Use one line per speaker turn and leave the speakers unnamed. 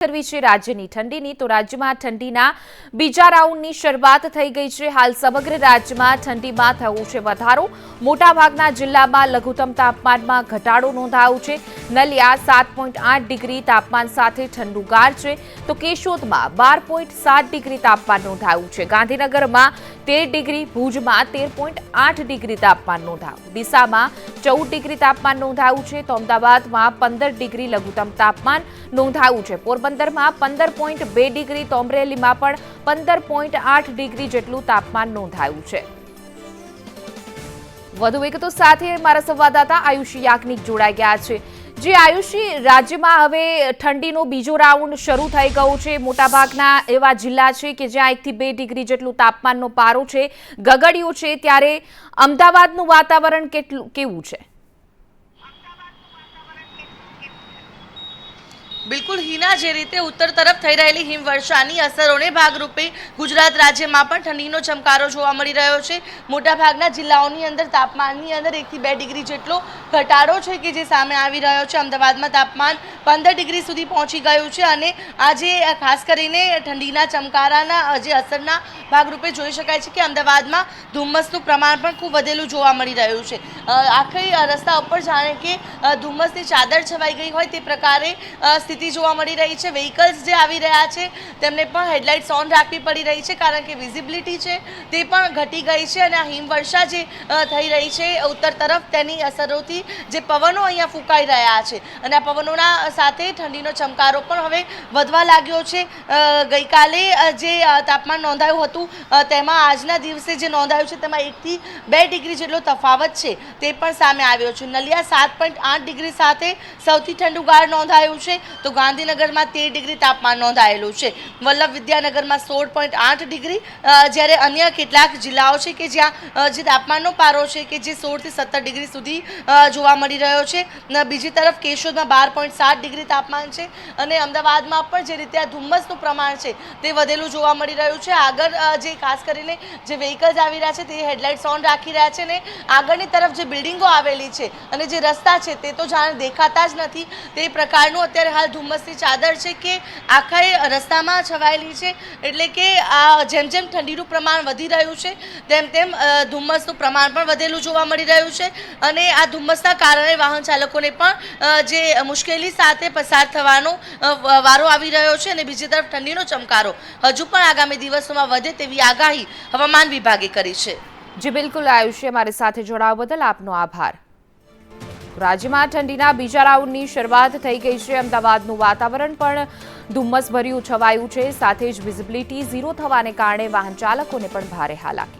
કરવી છે રાજ્યની ઠંડીની તો રાજ્યમાં ઠંડીના બીજા રાઉન્ડની શરૂઆત થઈ ગઈ છે। હાલ સમગ્ર રાજ્યમાં ઠંડીમાં થયો છે વધારો। મોટાભાગના જિલ્લામાં લઘુત્તમ તાપમાનમાં ઘટાડો નોંધાયો છે। નલિયા 7.8 ડિગ્રી તાપમાન સાથે ઠંડુગાર છે તો કેશોદમાં 12.7 ડિગ્રી તાપમાન નોંધાયું છે। ગાંધીનગરમાં 13 ડિગ્રી, ભુજમાં 13.8 ડિગ્રી તાપમાન નોંધાયું। ડીસામાં 14 ડિગ્રી તાપમાન નોંધાયું છે તો અમદાવાદમાં 15 ડિગ્રી લઘુત્તમ તાપમાન નોંધાયું છે। પોરબંદરમાં 15.2 ડિગ્રી તો અમરેલીમાં પણ 15.8 ડિગ્રી જેટલું તાપમાન નોંધાયું છે। વધુ વિગતો સાથે મારા સંવાદદાતા આયુષી યાજ્ઞિક જોડાઈ ગયા છે। જે આયુષી, રાજ્યમાં હવે ઠંડીનો બીજો રાઉન્ડ શરૂ થઈ ગયો છે। મોટાભાગના એવા જિલ્લા છે કે જ્યાં 1 થી 2 ડિગ્રી જેટલું તાપમાનનો પારો છે, ગગડ્યો છે, ત્યારે અમદાવાદનું વાતાવરણ કેવું છે?
બિલકુલ હિના, જે રીતે ઉત્તર તરફ થઈ રહેલી હિમવર્ષાની અસરોને ભાગરૂપે ગુજરાત રાજ્યમાં પણ ઠંડીનો ચમકારો જોવા મળી રહ્યો છે। મોટાભાગના જિલ્લાઓની અંદર તાપમાનની અંદર 1 થી 2 ડિગ્રી જેટલો ઘટાડો છે કે જે સામે આવી રહ્યો છે। અમદાવાદમાં તાપમાન 15 ડિગ્રી સુધી પહોંચી ગયું છે અને આજે ખાસ કરીને ઠંડીના ચમકારાના જે અસરના ભાગરૂપે જોઈ શકાય છે કે અમદાવાદમાં ધુમ્મસનું પ્રમાણ પણ ખૂબ વધેલું જોવા મળી રહ્યું છે। આખી રસ્તા ઉપર જાણે કે ધુમ્મસની ચાદર છવાઈ ગઈ હોય તે પ્રકારે સ્થિતિ જોવા મળી રહી છે। વ્હીકલ્સ જે આવી રહ્યા છે તેમને પણ હેડલાઇટ્સ ઓન રાખવી પડી રહી છે કારણ કે વિઝિબિલિટી છે તે પણ ઘટી ગઈ છે અને આ હિમવર્ષા જે થઈ રહી છે ઉત્તર તરફ તેની અસરોથી જે પવનો અહીંયા ફૂંકાઈ રહ્યા છે અને આ પવનોના સાથે ઠંડીનો ચમકારો પણ હવે વધવા લાગ્યો છે। ગઈકાલે જે તાપમાન નોંધાયું હતું તેમાં આજના દિવસે જે નોંધાયું છે તેમાં 1 થી 2 ડિગ્રી જેટલો તફાવત છે તે પણ સામે આવ્યો છે। નલિયા 7.8 ડિગ્રી સાથે સૌથી ઠંડુગાર નોંધાયું છે તો ગાંધીનગરમાં 13 ડિગ્રી તાપમાન નોંધાયેલું છે। વલ્લભ વિદ્યાનગરમાં 16.8 ડિગ્રી, જ્યારે અન્ય કેટલાક જિલ્લાઓ છે કે જ્યાં જે તાપમાનનો પારો છે કે જે 16 થી 17 ડિગ્રી સુધી જોવા મળી રહ્યો છે। બીજી તરફ કેશોદમાં 12.7 ડિગ્રી તાપમાન છે અને અમદાવાદમાં પણ જે રીતે આ ધુમ્મસનું પ્રમાણ છે તે વધેલું જોવા મળી રહ્યું છે। આગળ જે ખાસ કરીને જે વ્હીકલ્સ આવી રહ્યા છે તે હેડલાઇટ્સ ઓન રાખી રહ્યા છે ને આગળની તરફ જે બિલ્ડિંગો આવેલી છે અને જે રસ્તા છે તે તો જાણે દેખાતા જ નથી તે પ્રકારનું અત્યારે હાલ ધુમ્મસની ચાદર છે કે આખા રસ્તામાં છવાયેલી છે। એટલે કે આ જેમ જેમ ઠંડીનું પ્રમાણ વધી રહ્યું છે તેમ તેમ ધુમ્મસનું પ્રમાણ પણ વધેલું જોવા મળી રહ્યું છે અને આ ધુમ્મસના કારણે વાહન ચાલકોને પણ જે મુશ્કેલી સાથે પસાર થવાનો વારો આવી રહ્યો છે અને બીજી તરફ ઠંડીનો ચમકારો હજુ પણ આગામી દિવસોમાં વધે તેવી આગાહી હવામાન વિભાગે કરી છે।
જી બિલકુલ આયુષી, અમારી સાથે જોડાવા બદલ આપનો આભાર। રાજ્યમાં ઠંડીના બીજા રાઉન્ડની શરૂઆત થઈ ગઈ છે। અમદાવાદનું વાતાવરણ પણ ધુમ્મસ ભર્યું છવાયું છે, સાથે જ વિઝિબિલિટી ઝીરો થવાને કારણે વાહન ચાલકોને પણ ભારે હાલાકી।